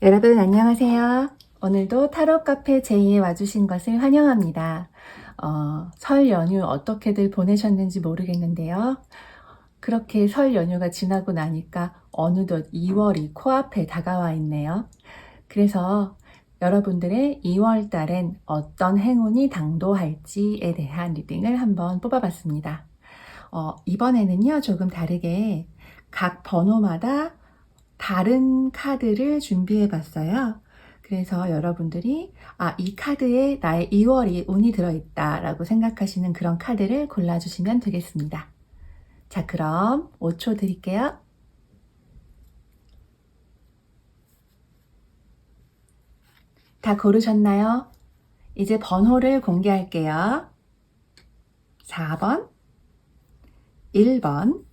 여러분 안녕하세요. 오늘도 타로 카페 제이에 와주신 것을 환영합니다. 설 연휴 어떻게들 보내셨는지 모르겠는데요. 그렇게 설 연휴가 지나고 나니까 어느덧 2월이 코앞에 다가와 있네요. 그래서 여러분들의 2월 달엔 어떤 행운이 당도할지에 대한 리딩을 한번 뽑아봤습니다. 이번에는요, 조금 다르게 각 번호마다 다른 카드를 준비해 봤어요. 그래서 여러분들이 이 카드에 나의 2월이 운이 들어있다 라고 생각하시는 그런 카드를 골라주시면 되겠습니다. 자, 그럼 5초 드릴게요. 다 고르셨나요? 이제 번호를 공개할게요. 4번, 1번,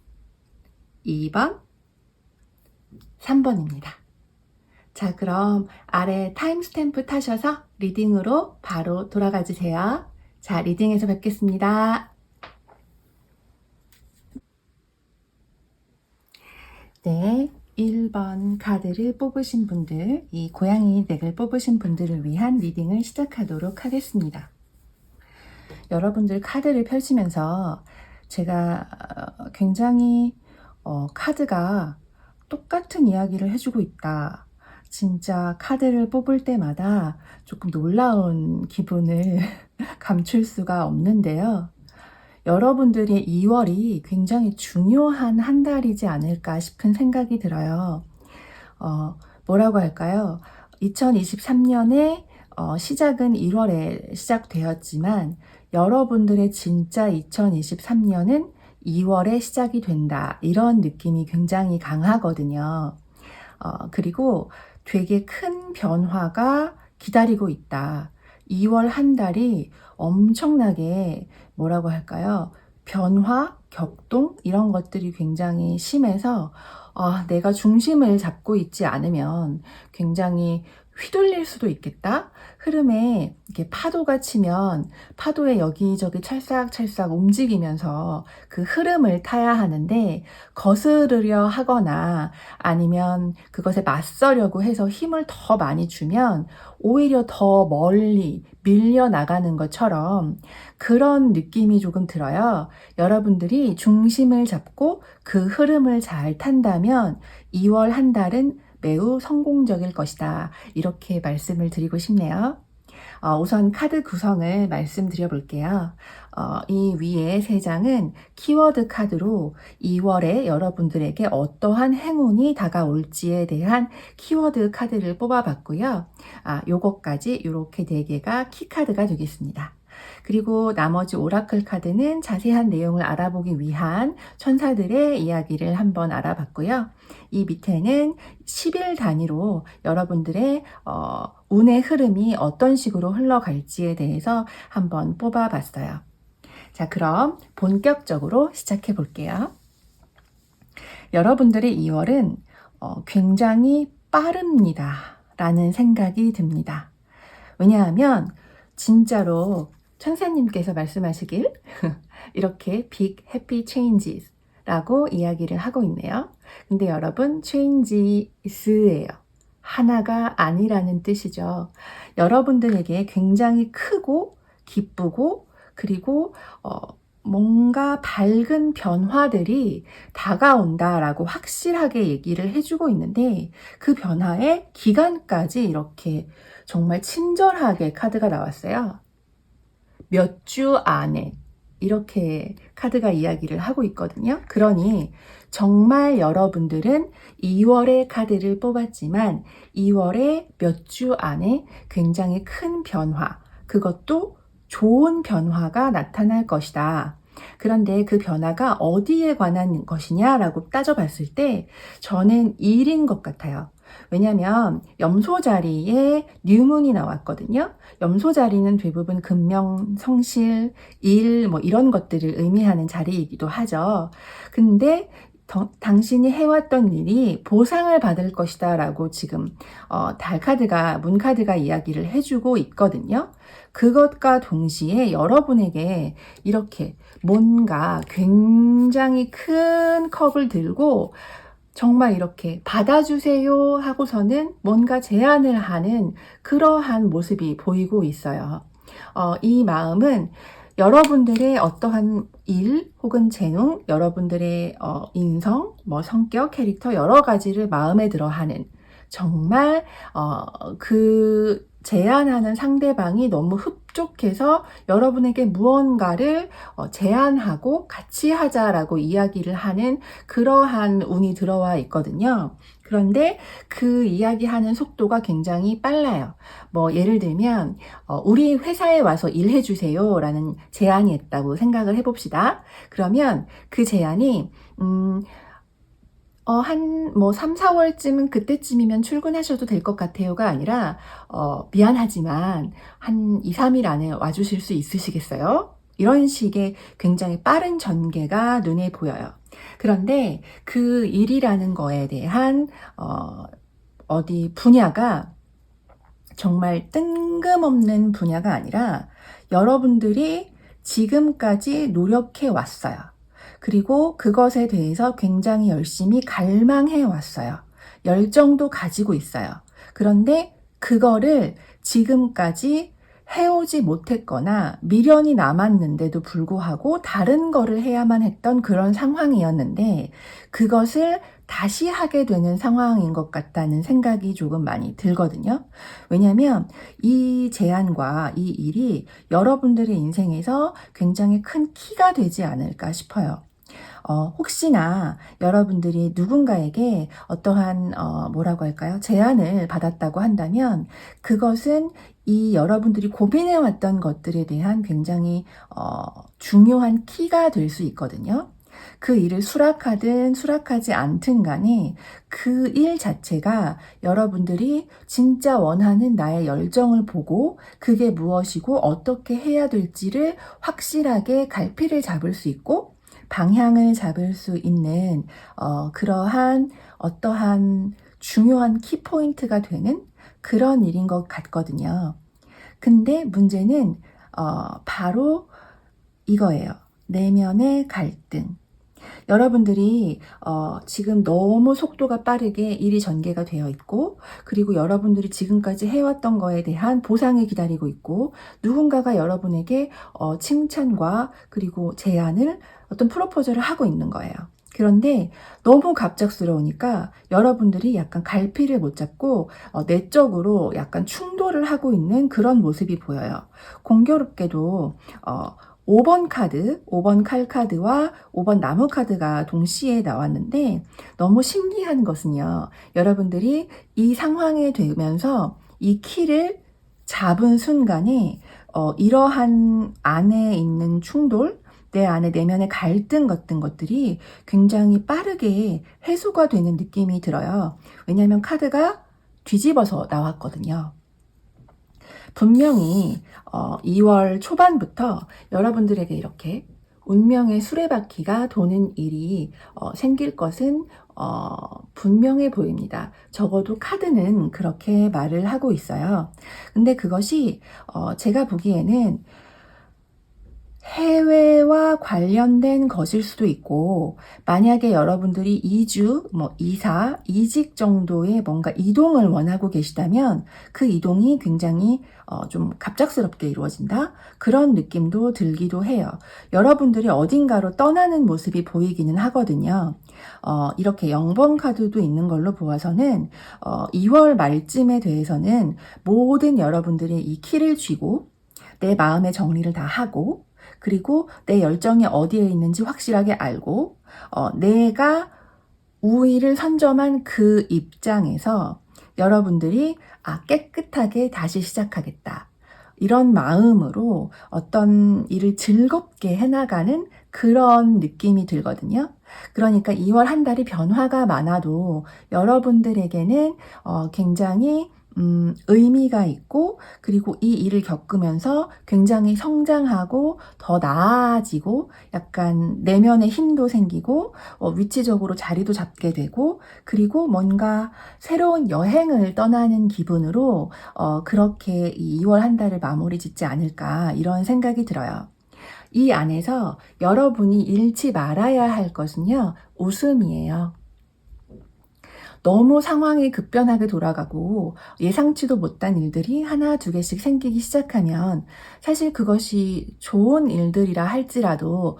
2번, 3번입니다. 자, 그럼 아래 타임스탬프 타셔서 리딩으로 바로 돌아가 주세요. 자, 리딩에서 뵙겠습니다. 네, 1번 카드를 뽑으신 분들, 이 고양이 덱을 뽑으신 분들을 위한 리딩을 시작하도록 하겠습니다. 여러분들 카드를 펼치면서 제가 굉장히 카드가 똑같은 이야기를 해주고 있다. 진짜 카드를 뽑을 때마다 조금 놀라운 기분을 감출 수가 없는데요. 여러분들의 2월이 굉장히 중요한 한 달이지 않을까 싶은 생각이 들어요. 뭐라고 할까요? 2023년에 시작은 1월에 시작되었지만 여러분들의 진짜 2023년은 2월에 시작이 된다. 이런 느낌이 굉장히 강하거든요. 그리고 되게 큰 변화가 기다리고 있다. 2월 한 달이 엄청나게 뭐라고 할까요? 변화, 격동 이런 것들이 굉장히 심해서 내가 중심을 잡고 있지 않으면 굉장히 휘둘릴 수도 있겠다. 흐름에 이렇게 파도가 치면 파도에 여기저기 찰싹찰싹 움직이면서 그 흐름을 타야 하는데 거스르려 하거나 아니면 그것에 맞서려고 해서 힘을 더 많이 주면 오히려 더 멀리 밀려 나가는 것처럼 그런 느낌이 조금 들어요. 여러분들이 중심을 잡고 그 흐름을 잘 탄다면 2월 한 달은 매우 성공적일 것이다. 이렇게 말씀을 드리고 싶네요. 우선 카드 구성을 말씀드려 볼게요. 이 위에 3장은 키워드 카드로 2월에 여러분들에게 어떠한 행운이 다가올지에 대한 키워드 카드를 뽑아봤고요. 요것까지 이렇게 4개가 키카드가 되겠습니다. 그리고 나머지 오라클 카드는 자세한 내용을 알아보기 위한 천사들의 이야기를 한번 알아봤고요. 이 밑에는 10일 단위로 여러분들의 운의 흐름이 어떤 식으로 흘러갈지에 대해서 한번 뽑아봤어요. 자, 그럼 본격적으로 시작해 볼게요. 여러분들의 2월은 굉장히 빠릅니다. 라는 생각이 듭니다. 왜냐하면 진짜로 천사님께서 말씀하시길 이렇게 big happy changes 라고 이야기를 하고 있네요. 근데 여러분 changes예요. 하나가 아니라는 뜻이죠. 여러분들에게 굉장히 크고 기쁘고 그리고 뭔가 밝은 변화들이 다가온다라고 확실하게 얘기를 해주고 있는데 그 변화의 기간까지 이렇게 정말 친절하게 카드가 나왔어요. 몇 주 안에 이렇게 카드가 이야기를 하고 있거든요. 그러니 정말 여러분들은 2월의 카드를 뽑았지만 2월의 몇 주 안에 굉장히 큰 변화, 그것도 좋은 변화가 나타날 것이다. 그런데 그 변화가 어디에 관한 것이냐라고 따져봤을 때 저는 일인 것 같아요. 왜냐하면 염소 자리에 뉴문이 나왔거든요. 염소 자리는 대부분 금명, 성실, 일 뭐 이런 것들을 의미하는 자리이기도 하죠. 근데 당신이 해왔던 일이 보상을 받을 것이다 라고 지금 달 카드가, 문 카드가 이야기를 해주고 있거든요. 그것과 동시에 여러분에게 이렇게 뭔가 굉장히 큰 컵을 들고 정말 이렇게 받아주세요 하고서는 뭔가 제안을 하는 그러한 모습이 보이고 있어요. 이 마음은 여러분들의 어떠한 일 혹은 재능, 여러분들의 인성, 성격, 캐릭터 여러 가지를 마음에 들어 하는, 정말 그 제안하는 상대방이 너무 흡족해서 여러분에게 무언가를 제안하고 같이 하자라고 이야기를 하는 그러한 운이 들어와 있거든요. 그런데 그 이야기하는 속도가 굉장히 빨라요. 예를 들면 우리 회사에 와서 일해 주세요 라는 제안이 있다고 생각을 해봅시다. 그러면 그 제안이 한 3, 4월쯤은 그때쯤이면 출근하셔도 될 것 같아요가 아니라 미안하지만 한 2, 3일 안에 와주실 수 있으시겠어요? 이런 식의 굉장히 빠른 전개가 눈에 보여요. 그런데 그 일이라는 거에 대한 어디 분야가 정말 뜬금없는 분야가 아니라 여러분들이 지금까지 노력해 왔어요. 그리고 그것에 대해서 굉장히 열심히 갈망해 왔어요. 열정도 가지고 있어요. 그런데 그거를 지금까지 해오지 못했거나 미련이 남았는데도 불구하고 다른 거를 해야만 했던 그런 상황이었는데 그것을 다시 하게 되는 상황인 것 같다는 생각이 조금 많이 들거든요. 왜냐하면 이 제안과 이 일이 여러분들의 인생에서 굉장히 큰 키가 되지 않을까 싶어요. 혹시나 여러분들이 누군가에게 어떠한 뭐라고 할까요? 제안을 받았다고 한다면 그것은 이 여러분들이 고민해왔던 것들에 대한 굉장히 중요한 키가 될 수 있거든요. 그 일을 수락하든 수락하지 않든 간에 그 일 자체가 여러분들이 진짜 원하는 나의 열정을 보고 그게 무엇이고 어떻게 해야 될지를 확실하게 갈피를 잡을 수 있고 방향을 잡을 수 있는 그러한 어떠한 중요한 키포인트가 되는 그런 일인 것 같거든요. 근데 문제는 바로 이거예요. 내면의 갈등. 여러분들이 지금 너무 속도가 빠르게 일이 전개가 되어 있고 그리고 여러분들이 지금까지 해왔던 거에 대한 보상이 기다리고 있고 누군가가 여러분에게 칭찬과 그리고 제안을 어떤 프로포즈를 하고 있는 거예요. 그런데 너무 갑작스러우니까 여러분들이 약간 갈피를 못 잡고 내적으로 약간 충돌을 하고 있는 그런 모습이 보여요. 공교롭게도 5번 카드, 5번 칼 카드와 5번 나무 카드가 동시에 나왔는데 너무 신기한 것은요. 여러분들이 이 상황에 되면서 이 키를 잡은 순간에 이러한 안에 있는 충돌, 내 안에 내면의 갈등 같은 것들이 굉장히 빠르게 해소가 되는 느낌이 들어요. 왜냐하면 카드가 뒤집어서 나왔거든요. 분명히 2월 초반부터 여러분들에게 이렇게 운명의 수레바퀴가 도는 일이 생길 것은 분명해 보입니다. 적어도 카드는 그렇게 말을 하고 있어요. 근데 그것이 제가 보기에는 해외와 관련된 것일 수도 있고 만약에 여러분들이 이주, 이사, 이직 정도의 뭔가 이동을 원하고 계시다면 그 이동이 굉장히 좀 갑작스럽게 이루어진다? 그런 느낌도 들기도 해요. 여러분들이 어딘가로 떠나는 모습이 보이기는 하거든요. 이렇게 0번 카드도 있는 걸로 보아서는 2월 말쯤에 대해서는 모든 여러분들이 이 키를 쥐고 내 마음의 정리를 다 하고 그리고 내 열정이 어디에 있는지 확실하게 알고 내가 우위를 선점한 그 입장에서 여러분들이 깨끗하게 다시 시작하겠다. 이런 마음으로 어떤 일을 즐겁게 해나가는 그런 느낌이 들거든요. 그러니까 2월 한 달이 변화가 많아도 여러분들에게는 굉장히 의미가 있고 그리고 이 일을 겪으면서 굉장히 성장하고 더 나아지고 약간 내면의 힘도 생기고 위치적으로 자리도 잡게 되고 그리고 뭔가 새로운 여행을 떠나는 기분으로 그렇게 이 2월 한 달을 마무리 짓지 않을까 이런 생각이 들어요. 이 안에서 여러분이 잃지 말아야 할 것은요, 웃음이에요. 너무 상황이 급변하게 돌아가고 예상치도 못한 일들이 하나 두 개씩 생기기 시작하면 사실 그것이 좋은 일들이라 할지라도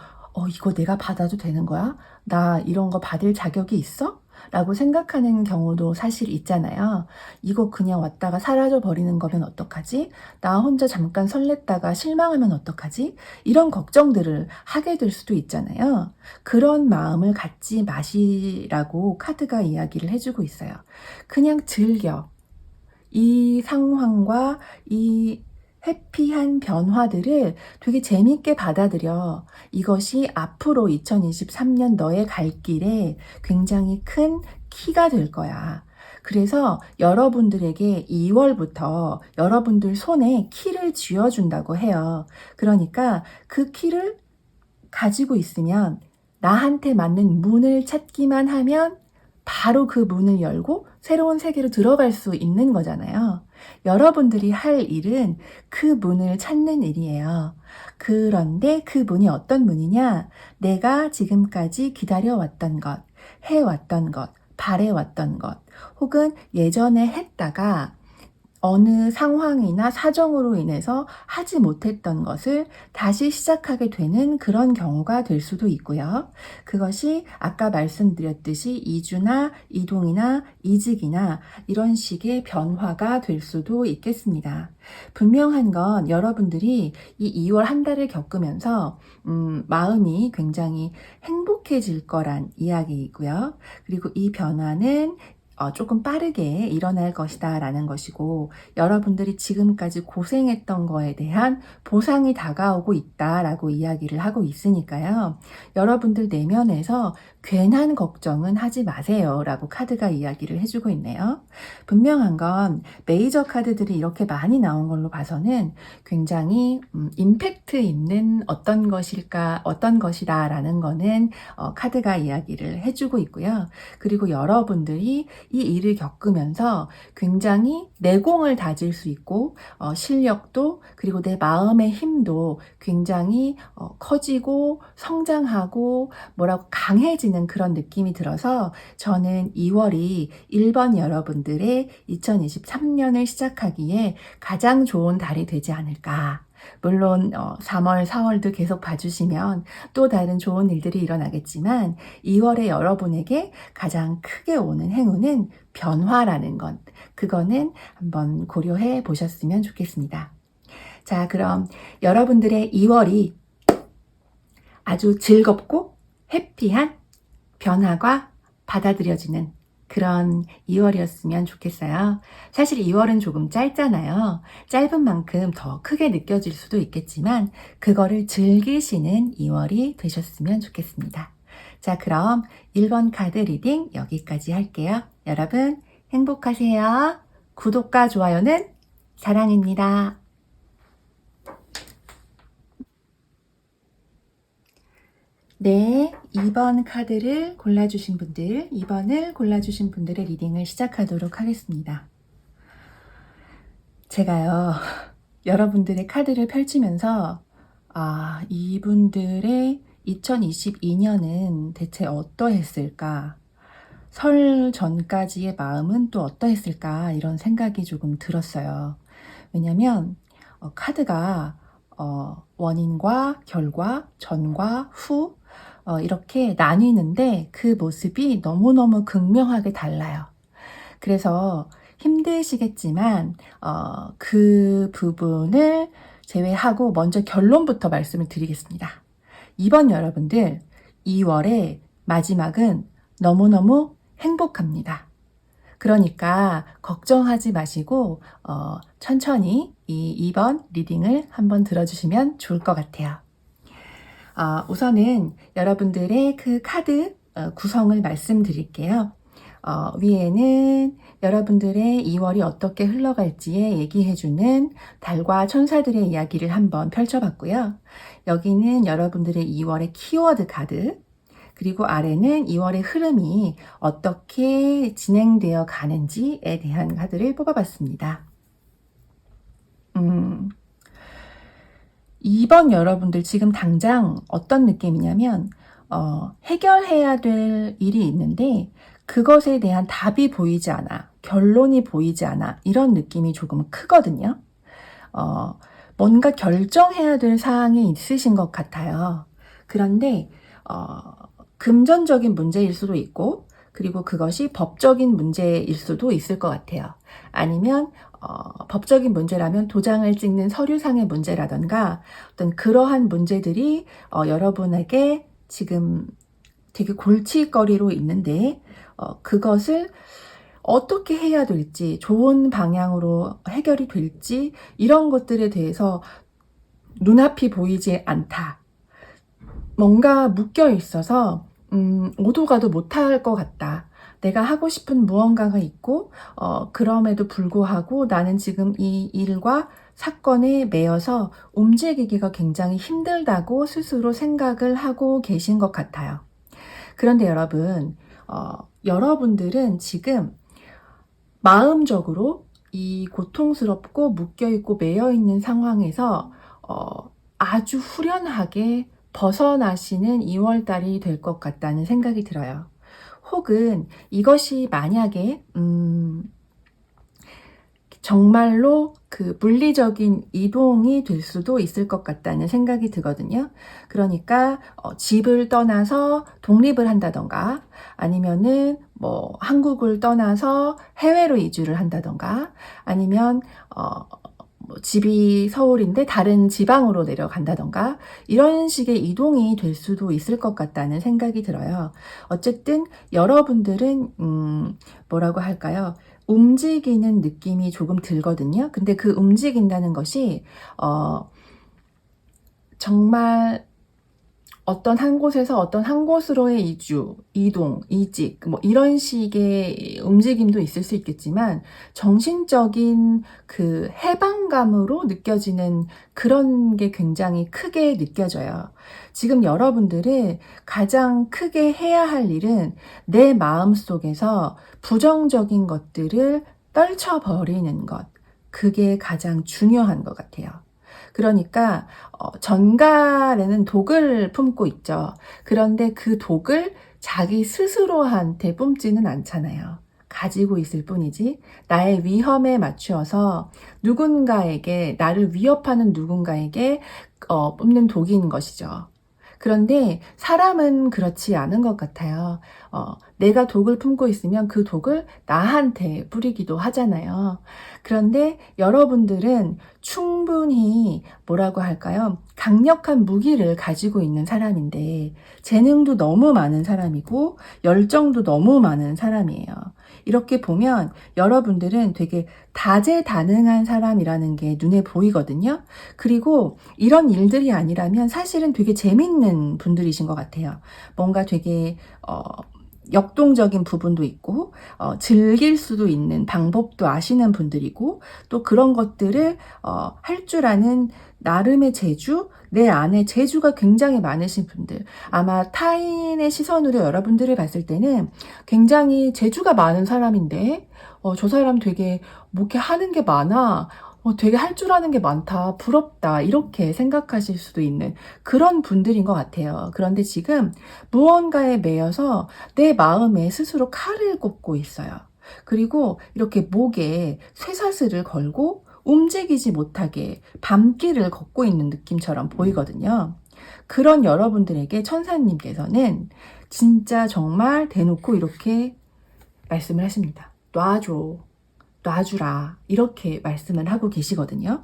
이거 내가 받아도 되는 거야? 나 이런 거 받을 자격이 있어? 라고 생각하는 경우도 사실 있잖아요. 이거 그냥 왔다가 사라져 버리는 거면 어떡하지? 나 혼자 잠깐 설렜다가 실망하면 어떡하지? 이런 걱정들을 하게 될 수도 있잖아요. 그런 마음을 갖지 마시라고 카드가 이야기를 해주고 있어요. 그냥 즐겨. 이 상황과 이 해피한 변화들을 되게 재밌게 받아들여. 이것이 앞으로 2023년 너의 갈 길에 굉장히 큰 키가 될 거야. 그래서 여러분들에게 2월부터 여러분들 손에 키를 쥐어준다고 해요. 그러니까 그 키를 가지고 있으면 나한테 맞는 문을 찾기만 하면 바로 그 문을 열고 새로운 세계로 들어갈 수 있는 거잖아요. 여러분들이 할 일은 그 문을 찾는 일이에요. 그런데 그 문이 어떤 문이냐? 내가 지금까지 기다려왔던 것, 해왔던 것, 바래왔던 것, 혹은 예전에 했다가 어느 상황이나 사정으로 인해서 하지 못했던 것을 다시 시작하게 되는 그런 경우가 될 수도 있고요. 그것이 아까 말씀드렸듯이 이주나 이동이나 이직이나 이런 식의 변화가 될 수도 있겠습니다. 분명한 건 여러분들이 이 2월 한 달을 겪으면서 마음이 굉장히 행복해질 거란 이야기이고요. 그리고 이 변화는 조금 빠르게 일어날 것이다 라는 것이고, 여러분들이 지금까지 고생했던 거에 대한 보상이 다가오고 있다라고 이야기를 하고 있으니까요. 여러분들 내면에서 괜한 걱정은 하지 마세요 라고 카드가 이야기를 해주고 있네요. 분명한 건 메이저 카드들이 이렇게 많이 나온 걸로 봐서는 굉장히 임팩트 있는 어떤 것이다 라는 거는 카드가 이야기를 해주고 있고요. 그리고 여러분들이 이 일을 겪으면서 굉장히 내공을 다질 수 있고 실력도, 그리고 내 마음의 힘도 굉장히 커지고 성장하고 강해지는 그런 느낌이 들어서 저는 2월이 1번 여러분들의 2023년을 시작하기에 가장 좋은 달이 되지 않을까. 물론 3월, 4월도 계속 봐주시면 또 다른 좋은 일들이 일어나겠지만 2월에 여러분에게 가장 크게 오는 행운은 변화라는 것, 그거는 한번 고려해 보셨으면 좋겠습니다. 자, 그럼 여러분들의 2월이 아주 즐겁고 해피한 변화가 받아들여지는 그런 2월이었으면 좋겠어요. 사실 2월은 조금 짧잖아요. 짧은 만큼 더 크게 느껴질 수도 있겠지만 그거를 즐기시는 2월이 되셨으면 좋겠습니다. 자, 그럼 1번 카드 리딩 여기까지 할게요. 여러분 행복하세요. 구독과 좋아요는 사랑입니다. 네, 2번 카드를 골라주신 분들, 2번을 골라주신 분들의 리딩을 시작하도록 하겠습니다. 제가요, 여러분들의 카드를 펼치면서 이분들의 2022년은 대체 어떠했을까? 설 전까지의 마음은 또 어떠했을까? 이런 생각이 조금 들었어요. 왜냐면 카드가 원인과 결과, 전과 후 이렇게 나뉘는데 그 모습이 너무너무 극명하게 달라요. 그래서 힘드시겠지만 그 부분을 제외하고 먼저 결론부터 말씀을 드리겠습니다. 이번 여러분들 2월의 마지막은 너무너무 행복합니다. 그러니까 걱정하지 마시고 천천히 이 2번 리딩을 한번 들어주시면 좋을 것 같아요. 우선은 여러분들의 그 카드 구성을 말씀드릴게요. 위에는 여러분들의 2월이 어떻게 흘러갈지에 얘기해주는 달과 천사들의 이야기를 한번 펼쳐봤고요. 여기는 여러분들의 2월의 키워드 카드, 그리고 아래는 2월의 흐름이 어떻게 진행되어 가는지에 대한 카드를 뽑아봤습니다. 2번 여러분들 지금 당장 어떤 느낌이냐면 해결해야 될 일이 있는데 그것에 대한 답이 보이지 않아, 결론이 보이지 않아, 이런 느낌이 조금 크거든요. 뭔가 결정해야 될 사항이 있으신 것 같아요. 그런데 금전적인 문제일 수도 있고, 그리고 그것이 법적인 문제일 수도 있을 것 같아요. 아니면 법적인 문제라면 도장을 찍는 서류상의 문제라던가 어떤 그러한 문제들이 여러분에게 지금 되게 골칫거리로 있는데 그것을 어떻게 해야 될지, 좋은 방향으로 해결이 될지, 이런 것들에 대해서 눈앞이 보이지 않다. 뭔가 묶여 있어서 오도 가도 못할 것 같다. 내가 하고 싶은 무언가가 있고 그럼에도 불구하고 나는 지금 이 일과 사건에 매여서 움직이기가 굉장히 힘들다고 스스로 생각을 하고 계신 것 같아요. 그런데 여러분, 여러분들은 지금 마음적으로 이 고통스럽고 묶여있고 매여있는 상황에서 아주 후련하게 벗어나시는 2월달이 될 것 같다는 생각이 들어요. 혹은 이것이 만약에 정말로 그 물리적인 이동이 될 수도 있을 것 같다는 생각이 들거든요. 그러니까 집을 떠나서 독립을 한다던가, 아니면은 뭐 한국을 떠나서 해외로 이주를 한다던가, 아니면 뭐 집이 서울인데 다른 지방으로 내려간다던가, 이런 식의 이동이 될 수도 있을 것 같다는 생각이 들어요. 어쨌든 여러분들은 뭐라고 할까요? 움직이는 느낌이 조금 들거든요. 근데 그 움직인다는 것이 정말 어떤 한 곳에서 어떤 한 곳으로의 이주, 이동, 이직, 뭐 이런 식의 움직임도 있을 수 있겠지만, 정신적인 그 해방감으로 느껴지는 그런 게 굉장히 크게 느껴져요. 지금 여러분들은 가장 크게 해야 할 일은 내 마음 속에서 부정적인 것들을 떨쳐버리는 것. 그게 가장 중요한 것 같아요. 그러니까 전갈에는 독을 품고 있죠. 그런데 그 독을 자기 스스로한테 뿜지는 않잖아요. 가지고 있을 뿐이지, 나의 위험에 맞추어서 누군가에게, 나를 위협하는 누군가에게 뿜는 독인 것이죠. 그런데 사람은 그렇지 않은 것 같아요. 내가 독을 품고 있으면 그 독을 나한테 뿌리기도 하잖아요. 그런데 여러분들은 충분히 뭐라고 할까요? 강력한 무기를 가지고 있는 사람인데, 재능도 너무 많은 사람이고 열정도 너무 많은 사람이에요. 이렇게 보면 여러분들은 되게 다재다능한 사람이라는 게 눈에 보이거든요. 그리고 이런 일들이 아니라면 사실은 되게 재밌는 분들이신 것 같아요. 뭔가 되게 역동적인 부분도 있고 즐길 수도 있는 방법도 아시는 분들이고, 또 그런 것들을 할 줄 아는 나름의 재주, 내 안에 재주가 굉장히 많으신 분들, 아마 타인의 시선으로 여러분들을 봤을 때는 굉장히 재주가 많은 사람인데 저 사람 되게 뭐 이렇게 하는 게 많아, 되게 할 줄 아는 게 많다, 부럽다, 이렇게 생각하실 수도 있는 그런 분들인 것 같아요. 그런데 지금 무언가에 매여서 내 마음에 스스로 칼을 꽂고 있어요. 그리고 이렇게 목에 쇠사슬을 걸고 움직이지 못하게 밤길을 걷고 있는 느낌처럼 보이거든요. 그런 여러분들에게 천사님께서는 진짜 정말 대놓고 이렇게 말씀을 하십니다. 놔줘, 놔주라, 이렇게 말씀을 하고 계시거든요.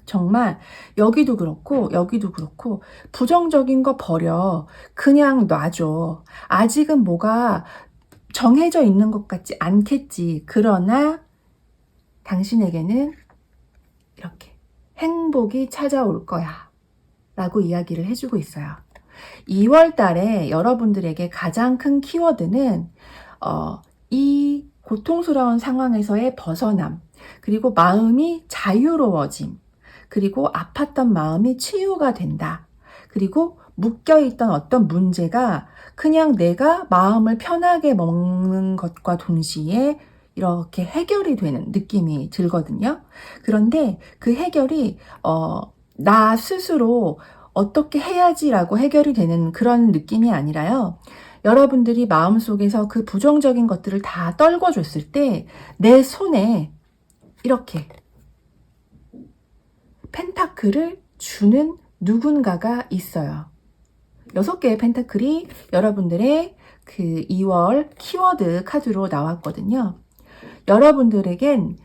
정말 여기도 그렇고 여기도 그렇고 부정적인 거 버려, 그냥 놔줘. 아직은 뭐가 정해져 있는 것 같지 않겠지. 그러나 당신에게는 이렇게 행복이 찾아올 거야 라고 이야기를 해주고 있어요. 2월 달에 여러분들에게 가장 큰 키워드는 이 고통스러운 상황에서의 벗어남, 그리고 마음이 자유로워짐, 그리고 아팠던 마음이 치유가 된다. 그리고 묶여있던 어떤 문제가 그냥 내가 마음을 편하게 먹는 것과 동시에 이렇게 해결이 되는 느낌이 들거든요. 그런데 그 해결이 나 스스로 어떻게 해야지라고 해결이 되는 그런 느낌이 아니라요. 여러분들이 마음속에서 그 부정적인 것들을 다 떨궈줬을 때 내 손에 이렇게 펜타클을 주는 누군가가 있어요. 6개의 펜타클이 여러분들의 그 2월 키워드 카드로 나왔거든요. 여러분들에겐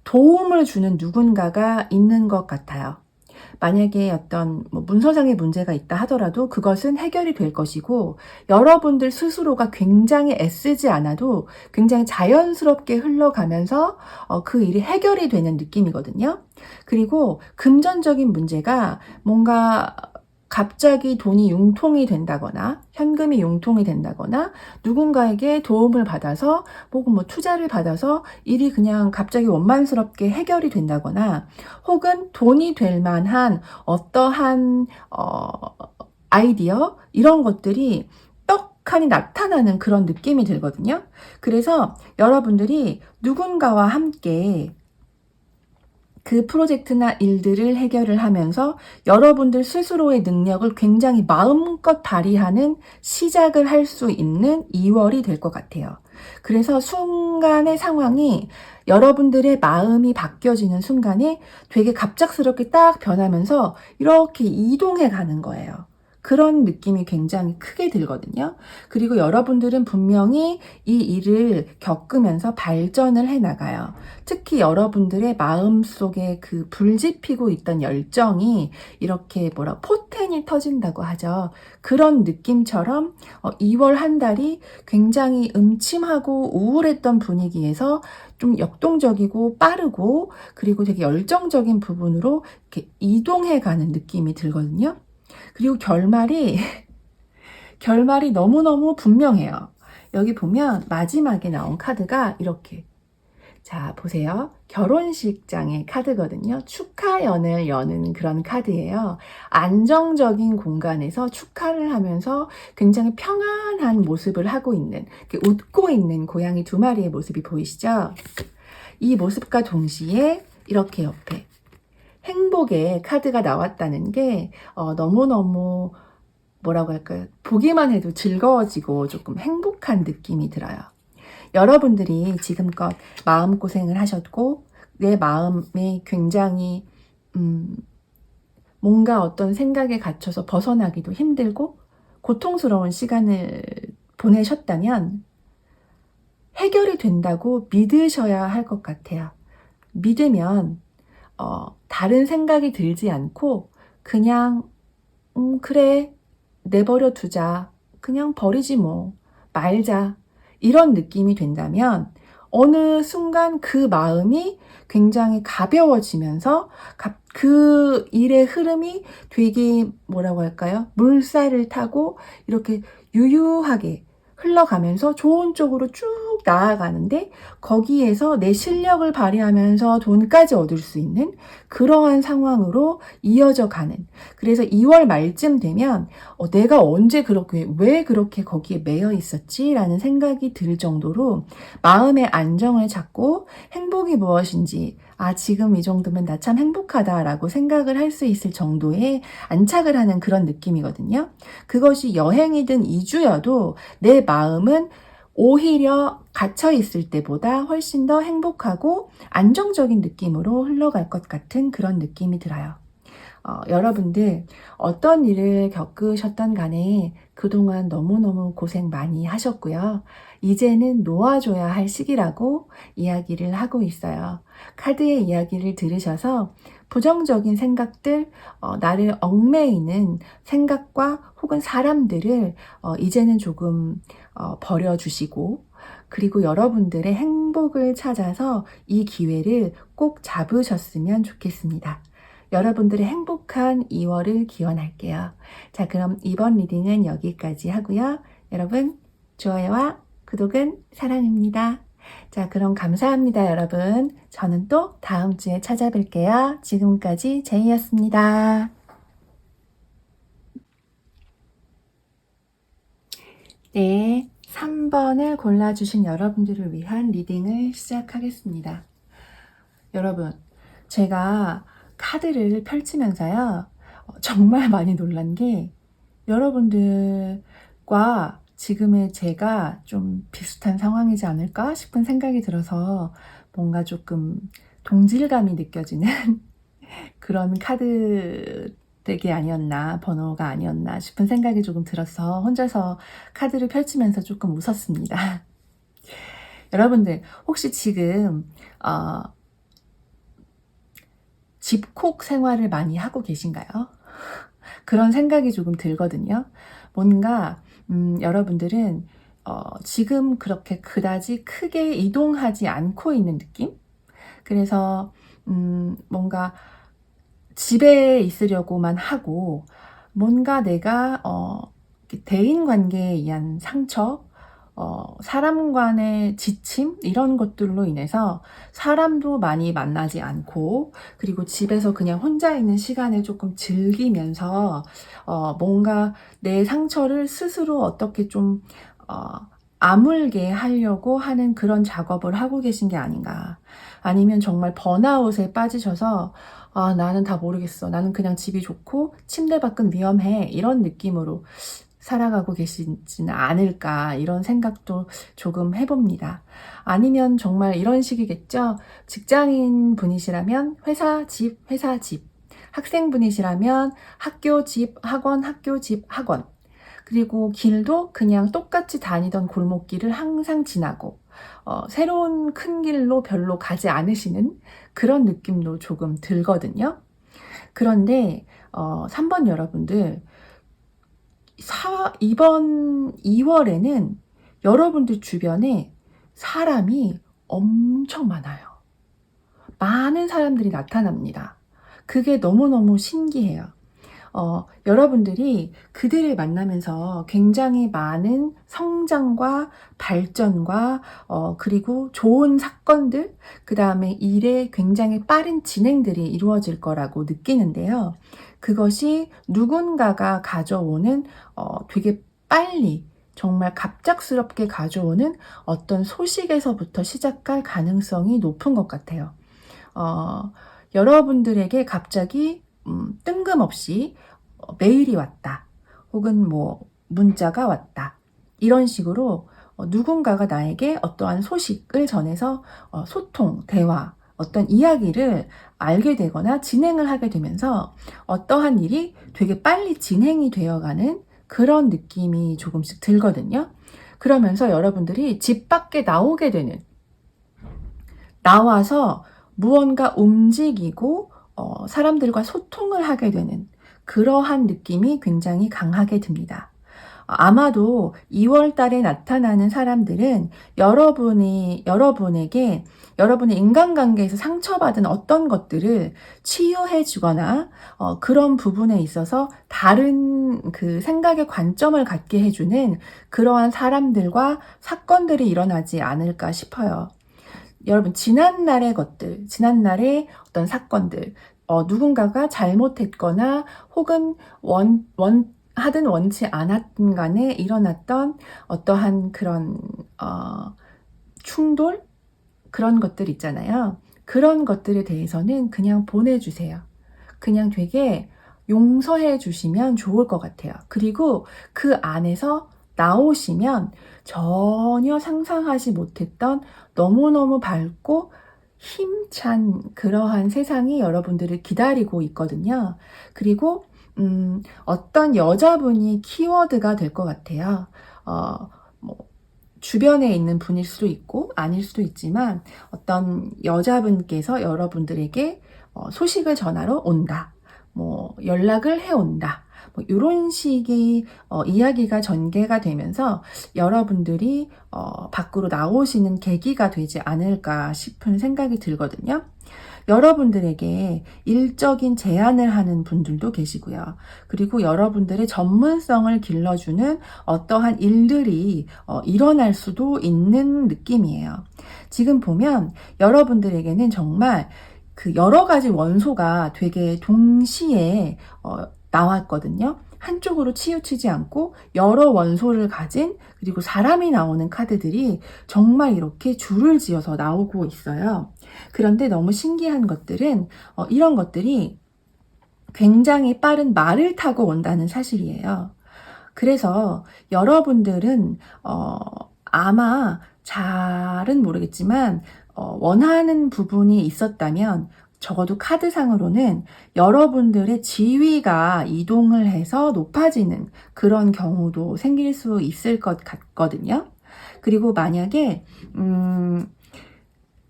도움을 주는 누군가가 있는 것 같아요. 만약에 어떤 문서상의 문제가 있다 하더라도 그것은 해결이 될 것이고, 여러분들 스스로가 굉장히 애쓰지 않아도 굉장히 자연스럽게 흘러가면서 그 일이 해결이 되는 느낌이거든요. 그리고 금전적인 문제가 뭔가 갑자기 돈이 융통이 된다거나 현금이 융통이 된다거나 누군가에게 도움을 받아서 혹은 투자를 받아서 일이 그냥 갑자기 원만스럽게 해결이 된다거나, 혹은 돈이 될 만한 어떠한 아이디어, 이런 것들이 떡하니 나타나는 그런 느낌이 들거든요. 그래서 여러분들이 누군가와 함께 그 프로젝트나 일들을 해결을 하면서 여러분들 스스로의 능력을 굉장히 마음껏 발휘하는 시작을 할 수 있는 2월이 될 것 같아요. 그래서 순간의 상황이, 여러분들의 마음이 바뀌어지는 순간에 되게 갑작스럽게 딱 변하면서 이렇게 이동해 가는 거예요. 그런 느낌이 굉장히 크게 들거든요. 그리고 여러분들은 분명히 이 일을 겪으면서 발전을 해 나가요. 특히 여러분들의 마음속에 그 불지피고 있던 열정이 이렇게 포텐이 터진다고 하죠. 그런 느낌처럼 2월 한 달이 굉장히 음침하고 우울했던 분위기에서 좀 역동적이고 빠르고, 그리고 되게 열정적인 부분으로 이렇게 이동해 가는 느낌이 들거든요. 그리고 결말이 너무너무 분명해요. 여기 보면 마지막에 나온 카드가 이렇게, 자 보세요. 결혼식장의 카드거든요. 축하연을 여는 그런 카드예요. 안정적인 공간에서 축하를 하면서 굉장히 평안한 모습을 하고 있는, 웃고 있는 고양이 2마리의 모습이 보이시죠? 이 모습과 동시에 이렇게 옆에 행복의 카드가 나왔다는 게 너무너무 뭐라고 할까요? 보기만 해도 즐거워지고 조금 행복한 느낌이 들어요. 여러분들이 지금껏 마음고생을 하셨고, 내 마음에 굉장히 뭔가 어떤 생각에 갇혀서 벗어나기도 힘들고 고통스러운 시간을 보내셨다면 해결이 된다고 믿으셔야 할 것 같아요. 믿으면 다른 생각이 들지 않고 그냥 그래, 내버려 두자, 그냥 버리지 뭐, 말자, 이런 느낌이 된다면 어느 순간 그 마음이 굉장히 가벼워지면서 그 일의 흐름이 되게 뭐라고 할까요? 물살을 타고 이렇게 유유하게 흘러가면서 좋은 쪽으로 쭉 나아가는데, 거기에서 내 실력을 발휘하면서 돈까지 얻을 수 있는 그러한 상황으로 이어져 가는, 그래서 2월 말쯤 되면 내가 언제 왜 그렇게 거기에 매여 있었지? 라는 생각이 들 정도로 마음의 안정을 찾고 행복이 무엇인지, 지금 이 정도면 나 참 행복하다 라고 생각을 할 수 있을 정도의 안착을 하는 그런 느낌이거든요. 그것이 여행이든 이주여도 내 마음은 오히려 갇혀 있을 때보다 훨씬 더 행복하고 안정적인 느낌으로 흘러갈 것 같은 그런 느낌이 들어요. 여러분들 어떤 일을 겪으셨던 간에 그동안 너무너무 고생 많이 하셨고요. 이제는 놓아줘야 할 시기라고 이야기를 하고 있어요. 카드의 이야기를 들으셔서 부정적인 생각들, 나를 얽매이는 생각과 혹은 사람들을 이제는 조금 버려주시고, 그리고 여러분들의 행복을 찾아서 이 기회를 꼭 잡으셨으면 좋겠습니다. 여러분들의 행복한 2월을 기원할게요. 자, 그럼 이번 리딩은 여기까지 하고요. 여러분, 좋아요와 구독은 사랑입니다. 자, 그럼 감사합니다, 여러분. 저는 또 다음 주에 찾아뵐게요. 지금까지 제이였습니다. 네, 3번을 골라주신 여러분들을 위한 리딩을 시작하겠습니다. 여러분, 제가 카드를 펼치면서요, 정말 많이 놀란 게, 여러분들과 지금의 제가 좀 비슷한 상황이지 않을까 싶은 생각이 들어서 뭔가 조금 동질감이 느껴지는 그런 카드 덱이 아니었나, 번호가 아니었나 싶은 생각이 조금 들어서 혼자서 카드를 펼치면서 조금 웃었습니다. 여러분들 혹시 지금 집콕 생활을 많이 하고 계신가요? 그런 생각이 조금 들거든요. 뭔가 여러분들은 지금 그렇게 그다지 크게 이동하지 않고 있는 느낌? 그래서 뭔가 집에 있으려고만 하고 뭔가 내가 대인관계에 의한 상처, 사람 간의 지침 이런 것들로 인해서 사람도 많이 만나지 않고 그리고 집에서 그냥 혼자 있는 시간을 조금 즐기면서 뭔가 내 상처를 스스로 어떻게 좀 아물게 하려고 하는 그런 작업을 하고 계신 게 아닌가. 아니면 정말 번아웃에 빠지셔서 나는 다 모르겠어. 나는 그냥 집이 좋고 침대 밖은 위험해. 이런 느낌으로 살아가고 계시지는 않을까 이런 생각도 조금 해봅니다. 아니면 정말 이런 식이겠죠. 직장인 분이시라면 회사 집 회사 집, 학생분이시라면 학교 집 학원 학교 집 학원, 그리고 길도 그냥 똑같이 다니던 골목길을 항상 지나고 새로운 큰 길로 별로 가지 않으시는 그런 느낌도 조금 들거든요. 그런데 3번 여러분들 이번 2월에는 여러분들 주변에 사람이 엄청 많아요. 많은 사람들이 나타납니다. 그게 너무너무 신기해요. 여러분들이 그들을 만나면서 굉장히 많은 성장과 발전과 그리고 좋은 사건들, 그 다음에 일에 굉장히 빠른 진행들이 이루어질 거라고 느끼는데요. 그것이 누군가가 가져오는 되게 빨리 정말 갑작스럽게 가져오는 어떤 소식에서부터 시작할 가능성이 높은 것 같아요. 여러분들에게 갑자기 뜬금없이 메일이 왔다. 혹은 뭐 문자가 왔다. 이런 식으로 누군가가 나에게 어떠한 소식을 전해서 소통, 대화, 어떤 이야기를 알게 되거나 진행을 하게 되면서 어떠한 일이 되게 빨리 진행이 되어가는 그런 느낌이 조금씩 들거든요. 그러면서 여러분들이 집 밖에 나오게 되는, 나와서 무언가 움직이고 사람들과 소통을 하게 되는 그러한 느낌이 굉장히 강하게 듭니다. 아마도 2월 달에 나타나는 사람들은 여러분에게 여러분의 인간관계에서 상처받은 어떤 것들을 치유해 주거나 그런 부분에 있어서 다른 그 생각의 관점을 갖게 해주는 그러한 사람들과 사건들이 일어나지 않을까 싶어요. 여러분, 지난날의 것들, 지난날의 어떤 사건들, 누군가가 잘못했거나 혹은 하든 원치 않았든 간에 일어났던 어떠한 그런 충돌? 그런 것들 있잖아요. 그런 것들에 대해서는 그냥 보내주세요. 그냥 되게 용서해 주시면 좋을 것 같아요. 그리고 그 안에서 나오시면 전혀 상상하지 못했던 너무너무 밝고 힘찬 그러한 세상이 여러분들을 기다리고 있거든요. 그리고 어떤 여자분이 키워드가 될 것 같아요. 뭐 주변에 있는 분일 수도 있고 아닐 수도 있지만 어떤 여자분께서 여러분들에게 소식을 전하러 온다. 뭐 연락을 해 온다. 뭐 이런 식의 이야기가 전개가 되면서 여러분들이 밖으로 나오시는 계기가 되지 않을까 싶은 생각이 들거든요. 여러분들에게 일적인 제안을 하는 분들도 계시고요. 그리고 여러분들의 전문성을 길러주는 어떠한 일들이 일어날 수도 있는 느낌이에요. 지금 보면 여러분들에게는 정말 그 여러 가지 원소가 되게 동시에 나왔거든요. 한쪽으로 치우치지 않고 여러 원소를 가진, 그리고 사람이 나오는 카드들이 정말 이렇게 줄을 지어서 나오고 있어요. 그런데 너무 신기한 것들은 이런 것들이 굉장히 빠른 말을 타고 온다는 사실이에요. 그래서 여러분들은 아마 잘은 모르겠지만 원하는 부분이 있었다면 적어도 카드상으로는 여러분들의 지위가 이동을 해서 높아지는 그런 경우도 생길 수 있을 것 같거든요. 그리고 만약에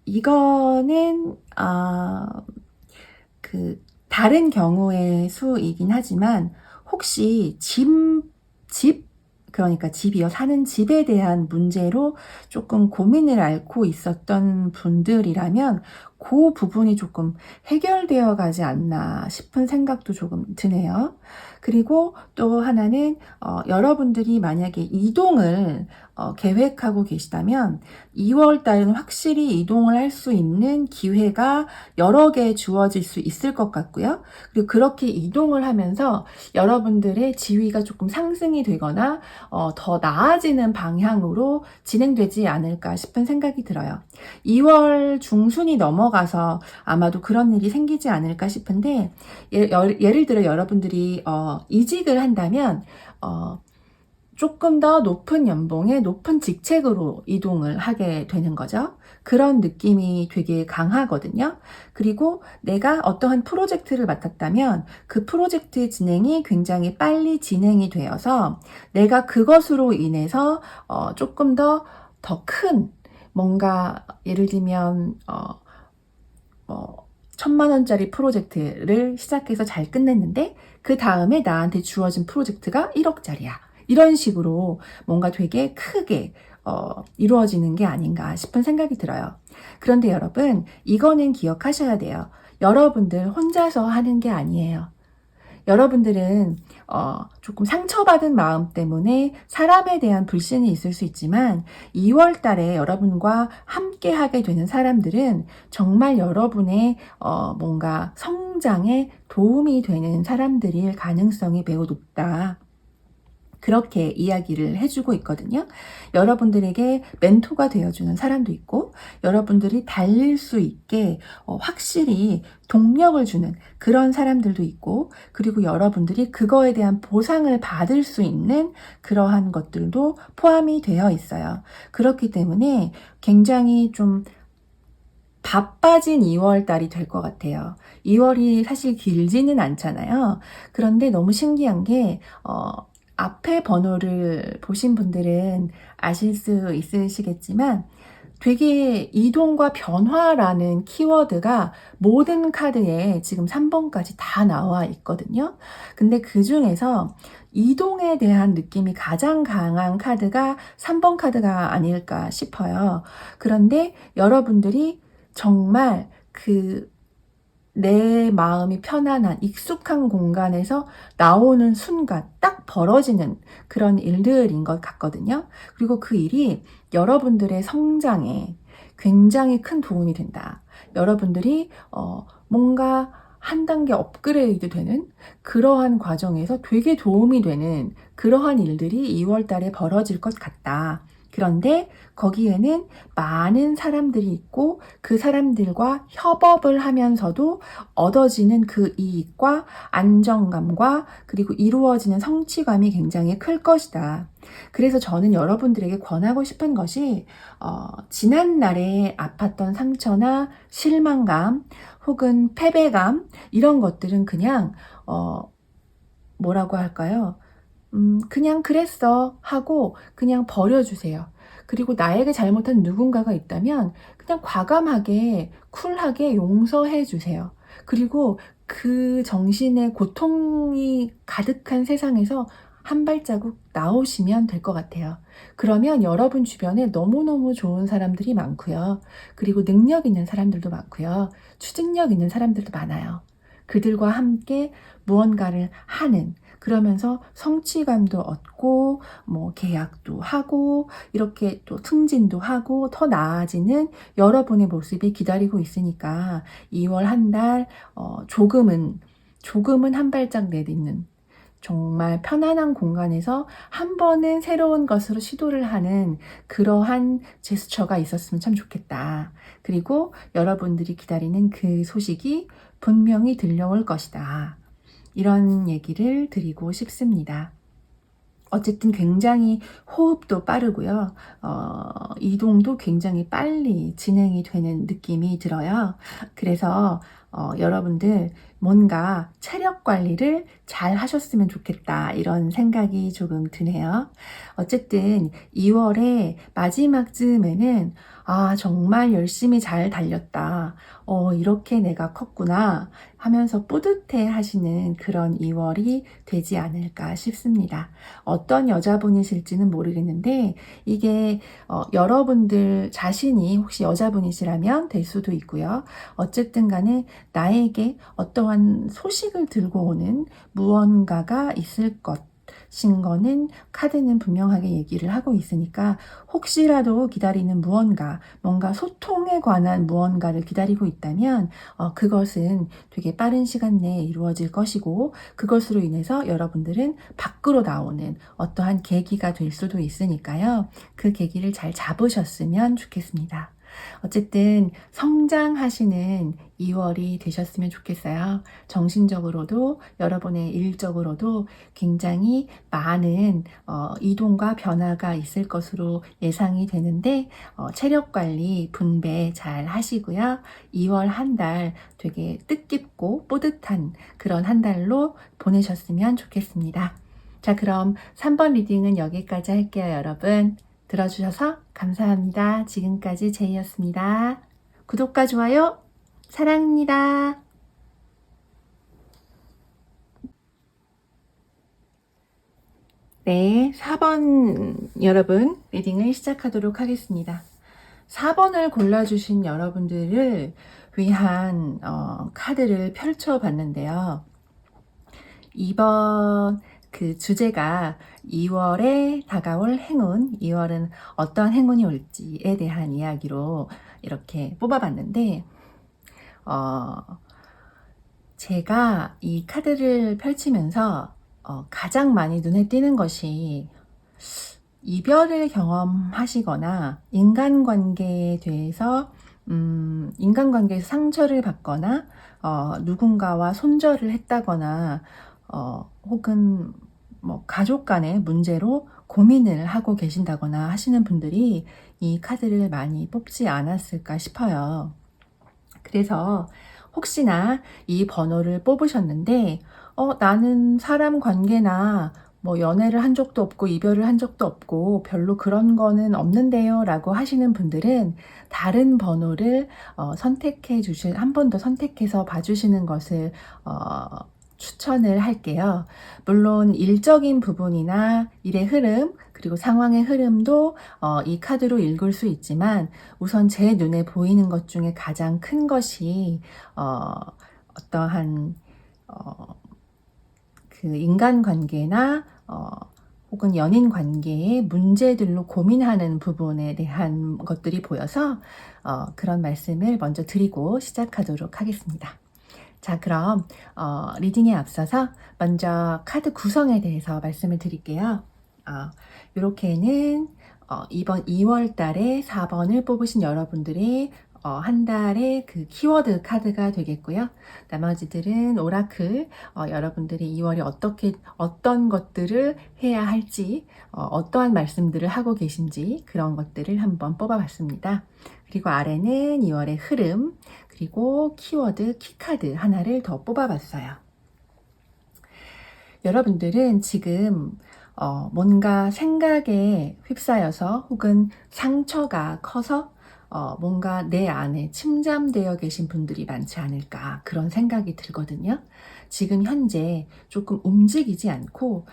이거는 다른 경우의 수이긴 하지만 혹시 그러니까 집이요. 사는 집에 대한 문제로 조금 고민을 앓고 있었던 분들이라면 그 부분이 조금 해결되어 가지 않나 싶은 생각도 조금 드네요. 그리고 또 하나는 여러분들이 만약에 이동을 계획하고 계시다면 2월 달은 확실히 이동을 할 수 있는 기회가 여러 개 주어질 수 있을 것 같고요. 그리고 그렇게 이동을 하면서 여러분들의 지위가 조금 상승이 되거나 더 나아지는 방향으로 진행되지 않을까 싶은 생각이 들어요. 2월 중순이 넘어가서 아마도 그런 일이 생기지 않을까 싶은데 예를 들어 여러분들이 이직을 한다면 조금 더 높은 연봉에 높은 직책으로 이동을 하게 되는 거죠. 그런 느낌이 되게 강하거든요. 그리고 내가 어떠한 프로젝트를 맡았다면 그 프로젝트 진행이 굉장히 빨리 진행이 되어서 내가 그것으로 인해서 조금 더 큰 뭔가 예를 들면 1,000만 원짜리 프로젝트를 시작해서 잘 끝냈는데 그 다음에 나한테 주어진 프로젝트가 1억짜리야. 이런 식으로 뭔가 되게 크게 이루어지는 게 아닌가 싶은 생각이 들어요. 그런데 여러분, 이거는 기억하셔야 돼요. 여러분들 혼자서 하는 게 아니에요. 여러분들은 조금 상처받은 마음 때문에 사람에 대한 불신이 있을 수 있지만 2월 달에 여러분과 함께 하게 되는 사람들은 정말 여러분의 뭔가 성장에 도움이 되는 사람들일 가능성이 매우 높다. 그렇게 이야기를 해주고 있거든요. 여러분들에게 멘토가 되어주는 사람도 있고 여러분들이 달릴 수 있게 확실히 동력을 주는 그런 사람들도 있고 그리고 여러분들이 그거에 대한 보상을 받을 수 있는 그러한 것들도 포함이 되어 있어요. 그렇기 때문에 굉장히 좀 바빠진 2월 달이 될 것 같아요. 2월이 사실 길지는 않잖아요. 그런데 너무 신기한 게 앞에 번호를 보신 분들은 아실 수 있으시겠지만 되게 이동과 변화라는 키워드가 모든 카드에 지금 3번까지 다 나와 있거든요. 근데 그 중에서 이동에 대한 느낌이 가장 강한 카드가 3번 카드가 아닐까 싶어요. 그런데 여러분들이 정말 내 마음이 편안한 익숙한 공간에서 나오는 순간 딱 벌어지는 그런 일들인 것 같거든요. 그리고 그 일이 여러분들의 성장에 굉장히 큰 도움이 된다. 여러분들이 뭔가 한 단계 업그레이드 되는 그러한 과정에서 되게 도움이 되는 그러한 일들이 2월 달에 벌어질 것 같다. 그런데 거기에는 많은 사람들이 있고 그 사람들과 협업을 하면서도 얻어지는 그 이익과 안정감과 그리고 이루어지는 성취감이 굉장히 클 것이다. 그래서 저는 여러분들에게 권하고 싶은 것이 지난 날에 아팠던 상처나 실망감 혹은 패배감 이런 것들은 그냥 뭐라고 할까요? 그냥 그랬어 하고 그냥 버려주세요. 그리고 나에게 잘못한 누군가가 있다면 그냥 과감하게 쿨하게 용서해 주세요. 그리고 그 정신의 고통이 가득한 세상에서 한 발자국 나오시면 될 것 같아요. 그러면 여러분 주변에 너무너무 좋은 사람들이 많고요. 그리고 능력 있는 사람들도 많고요. 추진력 있는 사람들도 많아요. 그들과 함께 무언가를 하는 그러면서 성취감도 얻고 뭐 계약도 하고 이렇게 또 승진도 하고 더 나아지는 여러분의 모습이 기다리고 있으니까 2월 한 달 조금은 한 발짝 내딛는 정말 편안한 공간에서 한 번은 새로운 것으로 시도를 하는 그러한 제스처가 있었으면 참 좋겠다. 그리고 여러분들이 기다리는 그 소식이 분명히 들려올 것이다. 이런 얘기를 드리고 싶습니다. 어쨌든 굉장히 호흡도 빠르고요. 이동도 굉장히 빨리 진행이 되는 느낌이 들어요. 그래서 여러분들 뭔가 체력 관리를 잘 하셨으면 좋겠다 이런 생각이 조금 드네요. 어쨌든 2월의 마지막 즈음에는 정말 열심히 잘 달렸다. 이렇게 내가 컸구나 하면서 뿌듯해 하시는 그런 2월이 되지 않을까 싶습니다. 어떤 여자분이실지는 모르겠는데 이게 여러분들 자신이 혹시 여자분이시라면 될 수도 있고요. 어쨌든 간에 나에게 어떠한 소식을 들고 오는 무언가가 있을 것인 거는 카드는 분명하게 얘기를 하고 있으니까 혹시라도 기다리는 뭔가 소통에 관한 무언가를 기다리고 있다면 그것은 되게 빠른 시간 내에 이루어질 것이고 그것으로 인해서 여러분들은 밖으로 나오는 어떠한 계기가 될 수도 있으니까요. 그 계기를 잘 잡으셨으면 좋겠습니다. 어쨌든 성장하시는 2월이 되셨으면 좋겠어요. 정신적으로도 여러분의 일적으로도 굉장히 많은 이동과 변화가 있을 것으로 예상이 되는데 체력 관리, 분배 잘 하시고요. 2월 한 달 되게 뜻깊고 뿌듯한 그런 한 달로 보내셨으면 좋겠습니다. 자, 그럼 3번 리딩은 여기까지 할게요, 여러분. 들어주셔서 감사합니다. 지금까지 제이였습니다. 구독과 좋아요 사랑합니다. 네, 4번 여러분 리딩을 시작하도록 하겠습니다. 4번을 골라주신 여러분들을 위한 카드를 펼쳐봤는데요. 이번 그 주제가 2월에 다가올 행운, 2월은 어떤 행운이 올지에 대한 이야기로 이렇게 뽑아봤는데 제가 이 카드를 펼치면서 가장 많이 눈에 띄는 것이 이별을 경험하시거나 인간관계에 대해서 인간관계에서 상처를 받거나 누군가와 손절을 했다거나 혹은 뭐 가족 간의 문제로 고민을 하고 계신다거나 하시는 분들이 이 카드를 많이 뽑지 않았을까 싶어요. 그래서 혹시나 이 번호를 뽑으셨는데 나는 사람 관계나 뭐 연애를 한 적도 없고 이별을 한 적도 없고 별로 그런 거는 없는데요 라고 하시는 분들은 다른 번호를 한 번 더 선택해서 봐주시는 것을 추천을 할게요. 물론 일적인 부분이나 일의 흐름 그리고 상황의 흐름도 이 카드로 읽을 수 있지만 우선 제 눈에 보이는 것 중에 가장 큰 것이 어떠한 그 인간관계나 혹은 연인 관계의 문제들로 고민하는 부분에 대한 것들이 보여서 그런 말씀을 먼저 드리고 시작하도록 하겠습니다. 자, 그럼 리딩에 앞서서 먼저 카드 구성에 대해서 말씀을 드릴게요. 이렇게는 이번 2월 달에 4번을 뽑으신 여러분들의 한 달의 그 키워드 카드가 되겠고요. 나머지들은 오라클, 여러분들이 2월에 어떤 것들을 해야 할지, 어떠한 말씀들을 하고 계신지 그런 것들을 한번 뽑아봤습니다. 그리고 아래는 2월의 흐름, 그리고 키워드, 키카드 하나를 더 뽑아봤어요. 여러분들은 지금 뭔가 생각에 휩싸여서 혹은 상처가 커서 뭔가 내 안에 침잠되어 계신 분들이 많지 않을까 그런 생각이 들거든요. 지금 현재 조금 움직이지 않고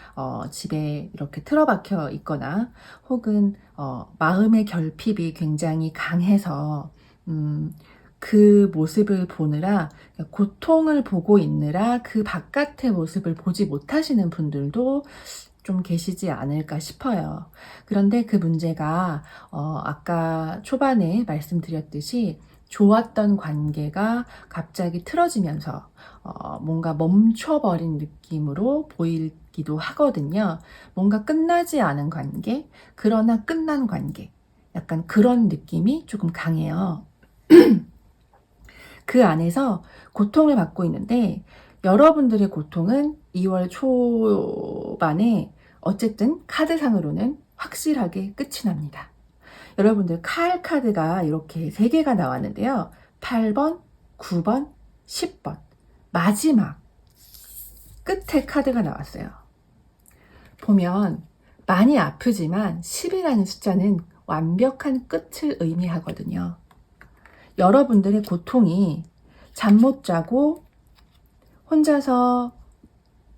집에 이렇게 틀어박혀 있거나 혹은 마음의 결핍이 굉장히 강해서 그 모습을 보느라 고통을 보고 있느라 그 바깥의 모습을 보지 못하시는 분들도 좀 계시지 않을까 싶어요. 그런데 그 문제가 아까 초반에 말씀드렸듯이 좋았던 관계가 갑자기 틀어지면서 뭔가 멈춰버린 느낌으로 보이기도 하거든요. 뭔가 끝나지 않은 관계, 그러나 끝난 관계. 약간 그런 느낌이 조금 강해요. 그 안에서 고통을 받고 있는데 여러분들의 고통은 2월 초반에 어쨌든 카드상으로는 확실하게 끝이 납니다. 여러분들 칼 카드가 이렇게 3개가 나왔는데요. 8번, 9번, 10번. 마지막 끝에 카드가 나왔어요. 보면 많이 아프지만 10이라는 숫자는 완벽한 끝을 의미하거든요. 여러분들의 고통이 잠 못 자고 혼자서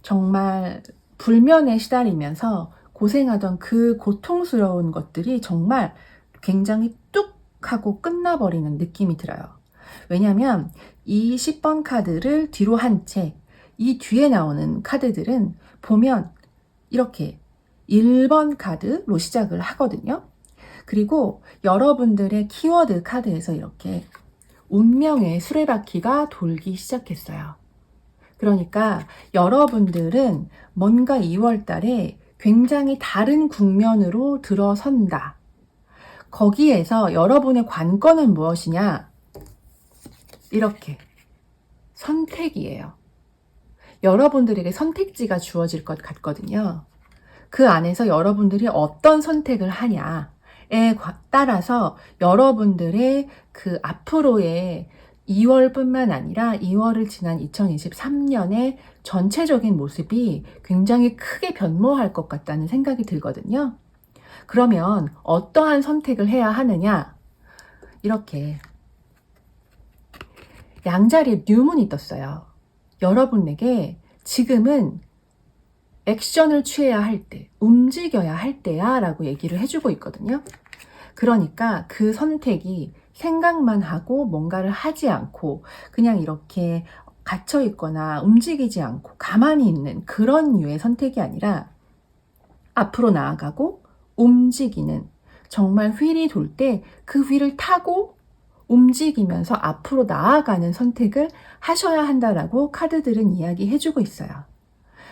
정말 불면에 시달리면서 고생하던 그 고통스러운 것들이 정말 굉장히 뚝 하고 끝나버리는 느낌이 들어요. 왜냐하면 이 10번 카드를 뒤로 한 채, 이 뒤에 나오는 카드들은 보면 이렇게 1번 카드로 시작을 하거든요. 그리고 여러분들의 키워드 카드에서 이렇게 운명의 수레바퀴가 돌기 시작했어요. 그러니까 여러분들은 뭔가 2월 달에 굉장히 다른 국면으로 들어선다. 거기에서 여러분의 관건은 무엇이냐? 이렇게 선택이에요. 여러분들에게 선택지가 주어질 것 같거든요. 그 안에서 여러분들이 어떤 선택을 하냐에 따라서 여러분들의 그 앞으로의 2월뿐만 아니라 2월을 지난 2023년의 전체적인 모습이 굉장히 크게 변모할 것 같다는 생각이 들거든요. 그러면 어떠한 선택을 해야 하느냐? 이렇게 양자리에 뉴문이 떴어요. 여러분에게 지금은 액션을 취해야 할 때, 움직여야 할 때야 라고 얘기를 해주고 있거든요. 그러니까 그 선택이 생각만 하고 뭔가를 하지 않고 그냥 이렇게 갇혀 있거나 움직이지 않고 가만히 있는 그런 류의 선택이 아니라 앞으로 나아가고 움직이는, 정말 휠이 돌 때 그 휠을 타고 움직이면서 앞으로 나아가는 선택을 하셔야 한다라고 카드들은 이야기해주고 있어요.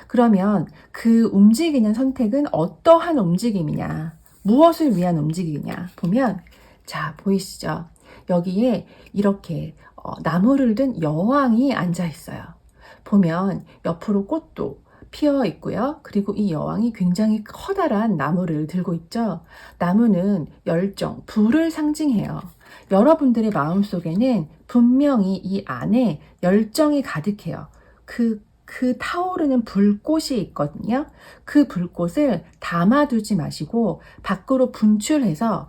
그러면 그 움직이는 선택은 어떠한 움직임이냐, 무엇을 위한 움직임이냐 보면, 자 보이시죠? 여기에 이렇게 나무를 든 여왕이 앉아 있어요. 보면 옆으로 꽃도 피어 있고요. 그리고 이 여왕이 굉장히 커다란 나무를 들고 있죠. 나무는 열정, 불을 상징해요. 여러분들의 마음속에는 분명히 이 안에 열정이 가득해요. 그 타오르는 불꽃이 있거든요. 그 불꽃을 담아두지 마시고 밖으로 분출해서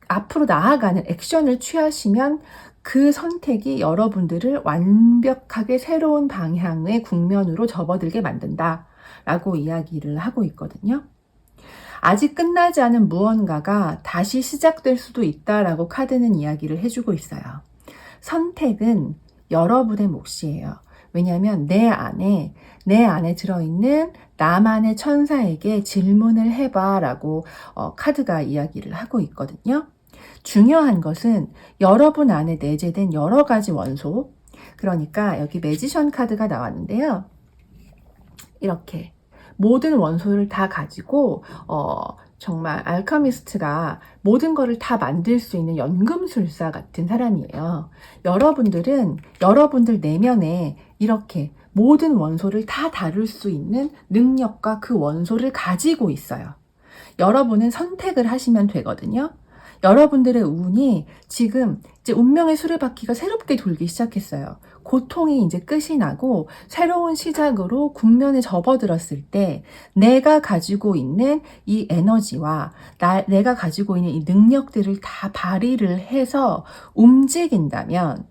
앞으로 나아가는 액션을 취하시면 그 선택이 여러분들을 완벽하게 새로운 방향의 국면으로 접어들게 만든다 라고 이야기를 하고 있거든요. 아직 끝나지 않은 무언가가 다시 시작될 수도 있다라고 카드는 이야기를 해주고 있어요. 선택은 여러분의 몫이에요. 왜냐하면 내 안에 들어있는 나만의 천사에게 질문을 해봐 라고 카드가 이야기를 하고 있거든요. 중요한 것은 여러분 안에 내재된 여러 가지 원소, 그러니까 여기 매지션 카드가 나왔는데요. 이렇게 모든 원소를 다 가지고 정말 알카미스트가 모든 것을 다 만들 수 있는 연금술사 같은 사람이에요. 여러분들은 여러분들 내면에 이렇게 모든 원소를 다 다룰 수 있는 능력과 그 원소를 가지고 있어요. 여러분은 선택을 하시면 되거든요. 여러분들의 운이 지금 이제 운명의 수레바퀴가 새롭게 돌기 시작했어요. 고통이 이제 끝이 나고 새로운 시작으로 국면에 접어들었을 때 내가 가지고 있는 이 에너지와 내가 가지고 있는 이 능력들을 다 발휘를 해서 움직인다면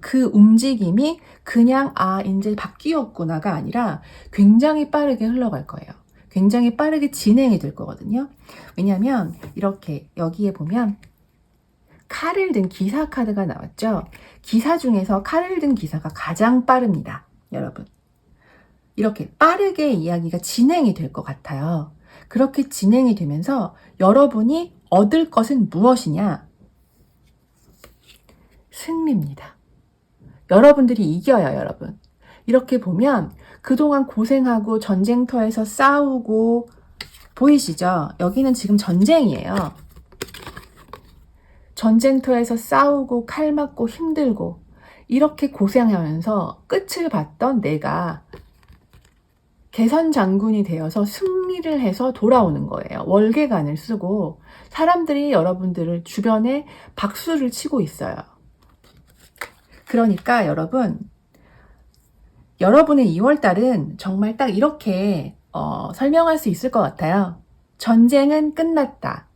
그 움직임이 그냥 이제 바뀌었구나가 아니라 굉장히 빠르게 흘러갈 거예요. 굉장히 빠르게 진행이 될 거거든요. 왜냐하면 이렇게 여기에 보면 칼을 든 기사 카드가 나왔죠. 기사 중에서 칼을 든 기사가 가장 빠릅니다. 여러분. 이렇게 빠르게 이야기가 진행이 될 것 같아요. 그렇게 진행이 되면서 여러분이 얻을 것은 무엇이냐? 승리입니다. 여러분들이 이겨요, 여러분. 이렇게 보면 그동안 고생하고 전쟁터에서 싸우고 보이시죠? 여기는 지금 전쟁이에요. 전쟁터에서 싸우고 칼 맞고 힘들고 이렇게 고생하면서 끝을 봤던 내가 개선 장군이 되어서 승리를 해서 돌아오는 거예요. 월계관을 쓰고 사람들이 여러분들을 주변에 박수를 치고 있어요. 그러니까 여러분의 2월달은 정말 딱 이렇게 설명할 수 있을 것 같아요. 전쟁은 끝났다.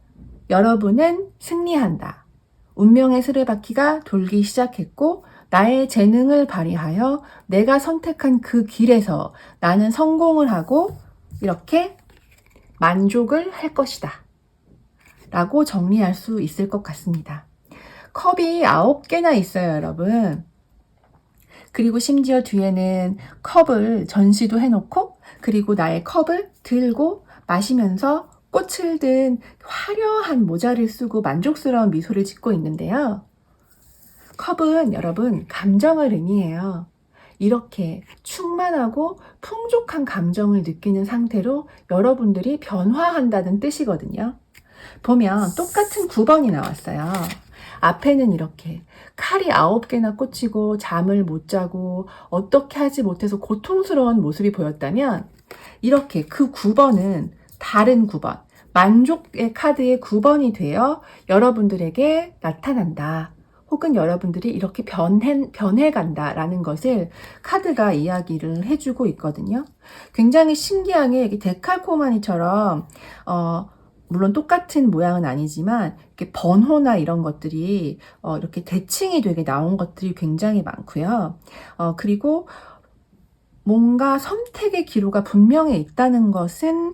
여러분은 승리한다. 운명의 수레바퀴가 돌기 시작했고 나의 재능을 발휘하여 내가 선택한 그 길에서 나는 성공을 하고 이렇게 만족을 할 것이다. 라고 정리할 수 있을 것 같습니다. 컵이 9개나 있어요, 여러분. 그리고 심지어 뒤에는 컵을 전시도 해놓고 그리고 나의 컵을 들고 마시면서 꽃을 든 화려한 모자를 쓰고 만족스러운 미소를 짓고 있는데요. 컵은 여러분 감정을 의미해요. 이렇게 충만하고 풍족한 감정을 느끼는 상태로 여러분들이 변화한다는 뜻이거든요. 보면 똑같은 9번이 나왔어요. 앞에는 이렇게 칼이 9개나 꽂히고 잠을 못 자고 어떻게 하지 못해서 고통스러운 모습이 보였다면 이렇게 그 9번은 다른 9번, 만족의 카드의 9번이 되어 여러분들에게 나타난다. 혹은 여러분들이 이렇게 변해간다 라는 것을 카드가 이야기를 해주고 있거든요. 굉장히 신기한 게 데칼코마니처럼 물론 똑같은 모양은 아니지만 이렇게 번호나 이런 것들이 이렇게 대칭이 되게 나온 것들이 굉장히 많고요. 그리고 뭔가 선택의 기로가 분명히 있다는 것은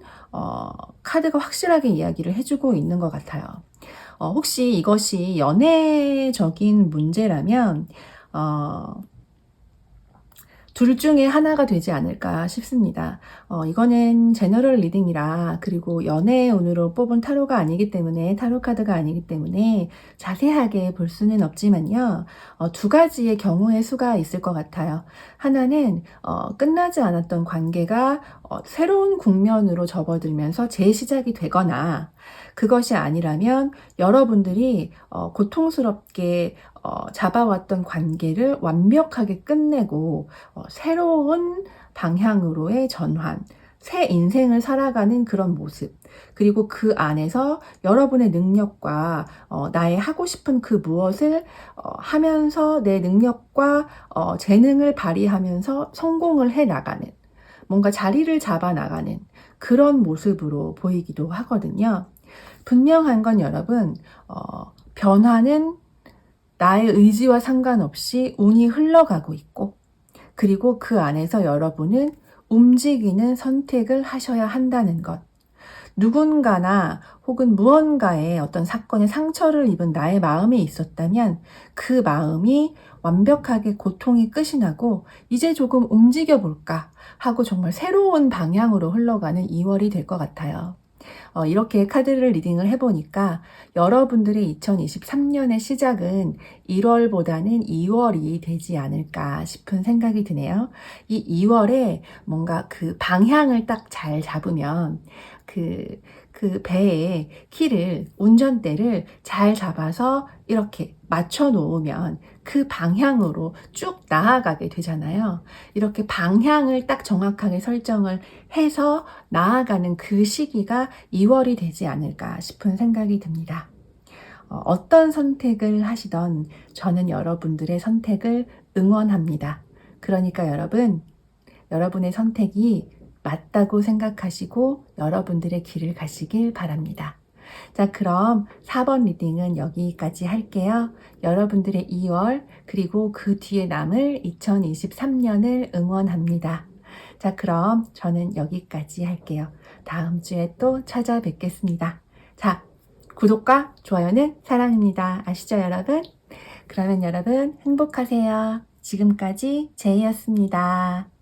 카드가 확실하게 이야기를 해주고 있는 것 같아요. 혹시 이것이 연애적인 문제라면 둘 중에 하나가 되지 않을까 싶습니다. 이거는 제너럴 리딩이라 그리고 연애의 운으로 뽑은 타로가 아니기 때문에 타로 카드가 아니기 때문에 자세하게 볼 수는 없지만요. 두 가지의 경우의 수가 있을 것 같아요. 하나는 끝나지 않았던 관계가 새로운 국면으로 접어들면서 재시작이 되거나 그것이 아니라면 여러분들이 고통스럽게 잡아왔던 관계를 완벽하게 끝내고 새로운 방향으로의 전환, 새 인생을 살아가는 그런 모습, 그리고 그 안에서 여러분의 능력과 나의 하고 싶은 그 무엇을 하면서 내 능력과 재능을 발휘하면서 성공을 해 나가는, 뭔가 자리를 잡아 나가는 그런 모습으로 보이기도 하거든요. 분명한 건 여러분, 변화는 나의 의지와 상관없이 운이 흘러가고 있고 그리고 그 안에서 여러분은 움직이는 선택을 하셔야 한다는 것. 누군가나 혹은 무언가의 어떤 사건에 상처를 입은 나의 마음이 있었다면 그 마음이 완벽하게 고통이 끝이 나고 이제 조금 움직여 볼까 하고 정말 새로운 방향으로 흘러가는 2월이 될 것 같아요. 이렇게 카드를 리딩을 해보니까 여러분들의 2023년의 시작은 1월보다는 2월이 되지 않을까 싶은 생각이 드네요. 이 2월에 뭔가 그 방향을 딱 잘 잡으면 그 배의 키를, 운전대를 잘 잡아서 이렇게 맞춰 놓으면 그 방향으로 쭉 나아가게 되잖아요. 이렇게 방향을 딱 정확하게 설정을 해서 나아가는 그 시기가 2월이 되지 않을까 싶은 생각이 듭니다. 어떤 선택을 하시던 저는 여러분들의 선택을 응원합니다. 그러니까 여러분의 선택이 맞다고 생각하시고 여러분들의 길을 가시길 바랍니다. 자, 그럼 4번 리딩은 여기까지 할게요. 여러분들의 2월 그리고 그 뒤에 남을 2023년을 응원합니다. 자, 그럼 저는 여기까지 할게요. 다음 주에 또 찾아뵙겠습니다. 자, 구독과 좋아요는 사랑입니다. 아시죠, 여러분? 그러면 여러분 행복하세요. 지금까지 제이였습니다.